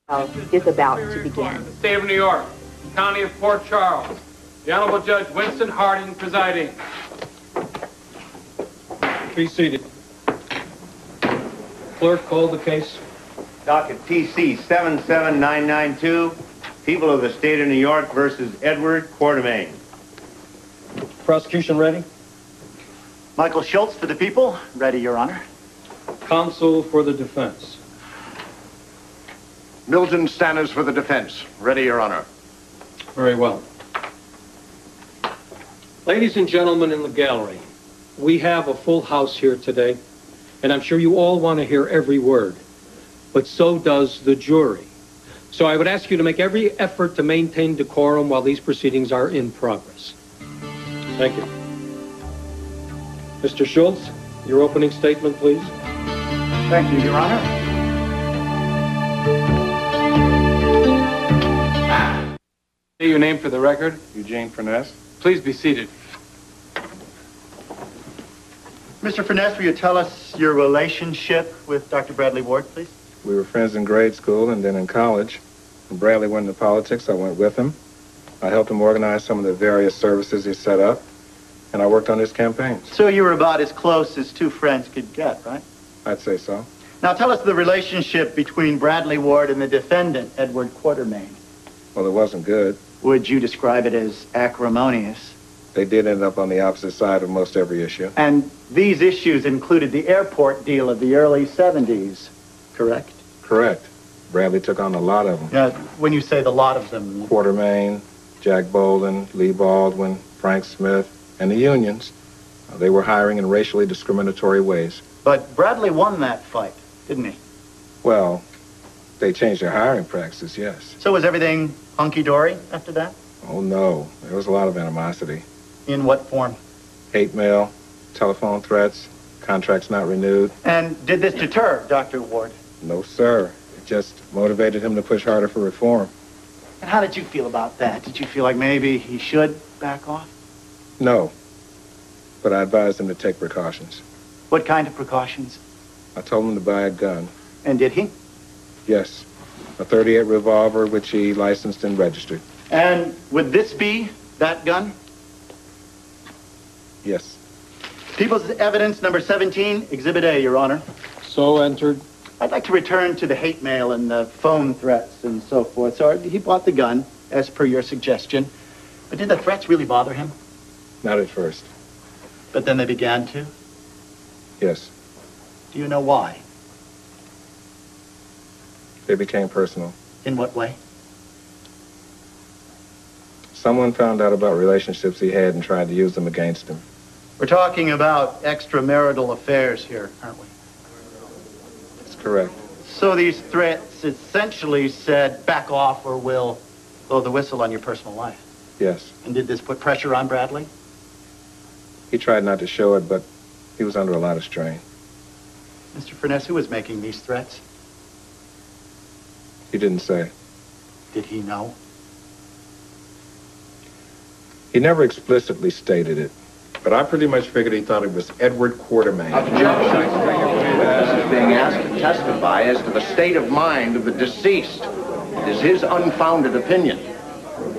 Is about to begin. The State of New York, County of Port Charles. The Honorable Judge Winston Harding presiding. Be seated. Clerk, call the case. Docket TC 77992, People of the State of New York versus Edward Quartermain. Prosecution ready? Michael Schultz for the people. Ready, Your Honor. Counsel for the defense. Milton Stanners for the defense. Ready, Your Honor. Very well. Ladies and gentlemen in the gallery, we have a full house here today, and I'm sure you all want to hear every word, but so does the jury. So I would ask you to make every effort to maintain decorum while these proceedings are in progress. Thank you. Mr. Schultz, your opening statement, please. Thank you, Your Honor. Say your name for the record. Eugene Furness. Please be seated. Mr. Furness, will you tell us your relationship with Dr. Bradley Ward, please? We were friends in grade school and then in college. When Bradley went into politics, I went with him. I helped him organize some of the various services he set up, and I worked on his campaigns. So you were about as close as two friends could get, right? I'd say so. Now tell us the relationship between Bradley Ward and the defendant, Edward Quartermain. Well, it wasn't good. Would you describe it as acrimonious? They did end up on the opposite side of most every issue. And these issues included the airport deal of the early 70s, correct? Correct. Bradley took on a lot of them. Now, when you say the lot of them... Quartermain, Jack Bolden, Lee Baldwin, Frank Smith, and the unions. They were hiring in racially discriminatory ways. But Bradley won that fight, didn't he? Well, they changed their hiring practices, yes. So was everything hunky-dory after that? Oh, no. There was a lot of animosity. In what form? Hate mail, telephone threats, contracts not renewed. And did this deter Dr. Ward? No, sir. It just motivated him to push harder for reform. And how did you feel about that? Did you feel like maybe he should back off? No. But I advised him to take precautions. What kind of precautions? I told him to buy a gun. And did he? Yes. A .38 revolver, which he licensed and registered. And would this be that gun? Yes. People's Evidence number 17, Exhibit A, Your Honor. So entered. I'd like to return to the hate mail and the phone threats and so forth. So he bought the gun, as per your suggestion. But did the threats really bother him? Not at first. But then they began to? Yes. Do you know why? They became personal. In what way? Someone found out about relationships he had and tried to use them against him. We're talking about extramarital affairs here, aren't we? That's correct. So these threats essentially said, back off or we'll blow the whistle on your personal life. Yes. And did this put pressure on Bradley? He tried not to show it, but he was under a lot of strain. Mr. Furness, who was making these threats? He didn't say. Did he know? He never explicitly stated it, but I pretty much figured he thought it was Edward Quartermain. Witness is being asked to testify as to the state of mind of the deceased. It is his unfounded opinion.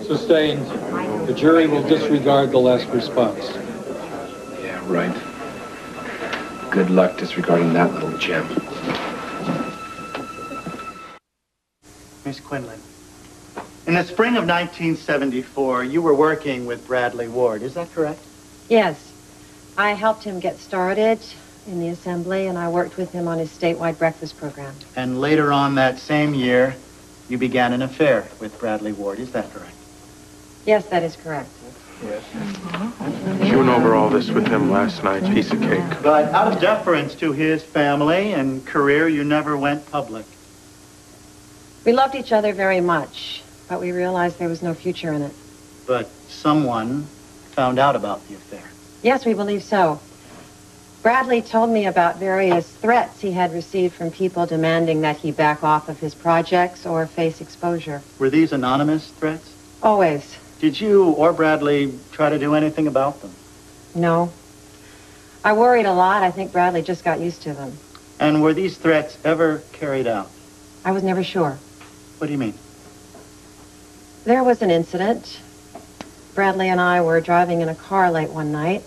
Sustained. The jury will disregard the last response. Yeah, right. Good luck disregarding that little gem. Miss Quinlan, in the spring of 1974, you were working with Bradley Ward. Is that correct? Yes. I helped him get started in the assembly, and I worked with him on his statewide breakfast program. And later on that same year, you began an affair with Bradley Ward. Is that correct? Yes, that is correct. Yes. You went over all this with him last night. Piece of cake. But out of deference to his family and career, you never went public. We loved each other very much, but we realized there was no future in it. But someone found out about the affair. Yes, we believe so. Bradley told me about various threats he had received from people demanding that he back off of his projects or face exposure. Were these anonymous threats? Always. Did you or Bradley try to do anything about them? No. I worried a lot. I think Bradley just got used to them. And were these threats ever carried out? I was never sure. What do you mean? There was an incident. Bradley and I were driving in a car late one night.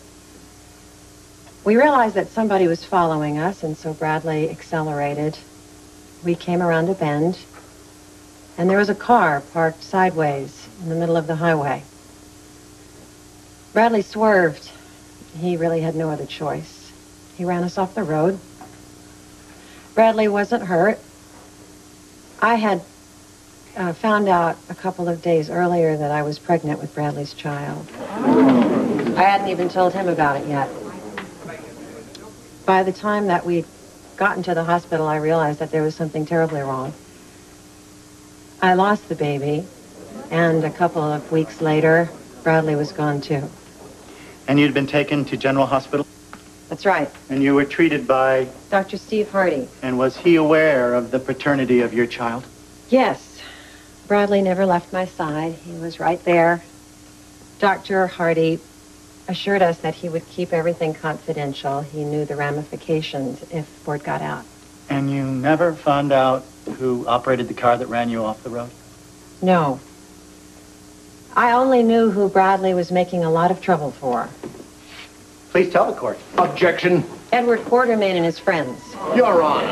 We realized that somebody was following us, and so Bradley accelerated. We came around a bend, and there was a car parked sideways in the middle of the highway. Bradley swerved. He really had no other choice. He ran us off the road. Bradley wasn't hurt. I had found out a couple of days earlier that I was pregnant with Bradley's child. I hadn't even told him about it yet. By the time that we'd gotten to the hospital, I realized that there was something terribly wrong. I lost the baby, and a couple of weeks later, Bradley was gone too. And you'd been taken to General Hospital? That's right. And you were treated by? Dr. Steve Hardy. And was he aware of the paternity of your child? Yes. Bradley never left my side. He was right there. Dr. Hardy assured us that he would keep everything confidential. He knew the ramifications if word got out. And you never found out who operated the car that ran you off the road? No. I only knew who Bradley was making a lot of trouble for. Please tell the court. Objection. Edward Quartermain and his friends. Your Honor.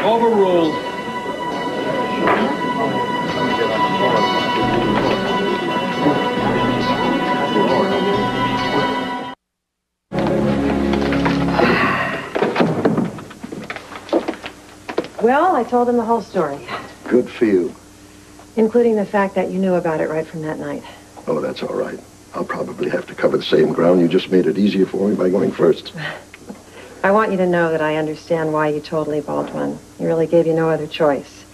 Overruled. Well, I told him the whole story, Good for you. including the fact that you knew about it right from that night. Oh, that's all right. I'll probably have to cover the same ground. You just made it easier for me by going first. I want you to know that I understand why you told Lee Baldwin. He really gave you no other choice.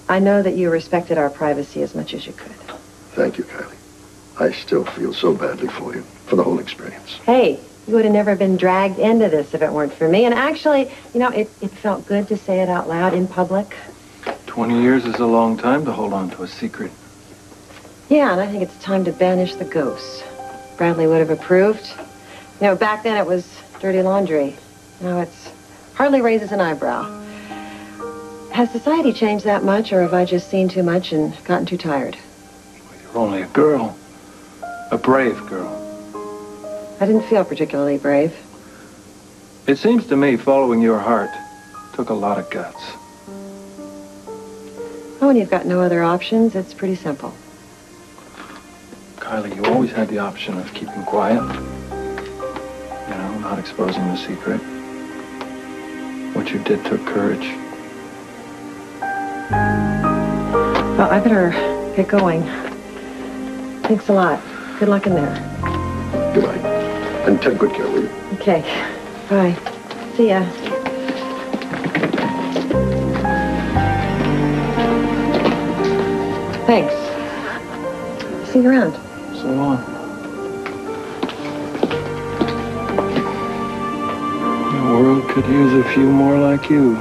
I know that you respected our privacy as much as you could. Thank you, Kylie. I still feel so badly for you, for the whole experience. Hey, you would have never been dragged into this if it weren't for me. And actually, you know, it felt good to say it out loud in public. 20 years is a long time to hold on to a secret. Yeah, and I think it's time to banish the ghosts. Bradley would have approved. You know, back then it was dirty laundry. Now it's hardly raises an eyebrow. Has society changed that much, or have I just seen too much and gotten too tired? You're only a girl. A brave girl. I didn't feel particularly brave. It seems to me following your heart took a lot of guts. Oh, when you've got no other options, it's pretty simple. Kylie, you always had the option of keeping quiet. You know, not exposing the secret. What you did took courage. Well, I better get going. Thanks a lot. Good luck in there. Good night. And take good care, will you? Okay. Bye. See ya. Thanks. See you around. So long. The world could use a few more like you.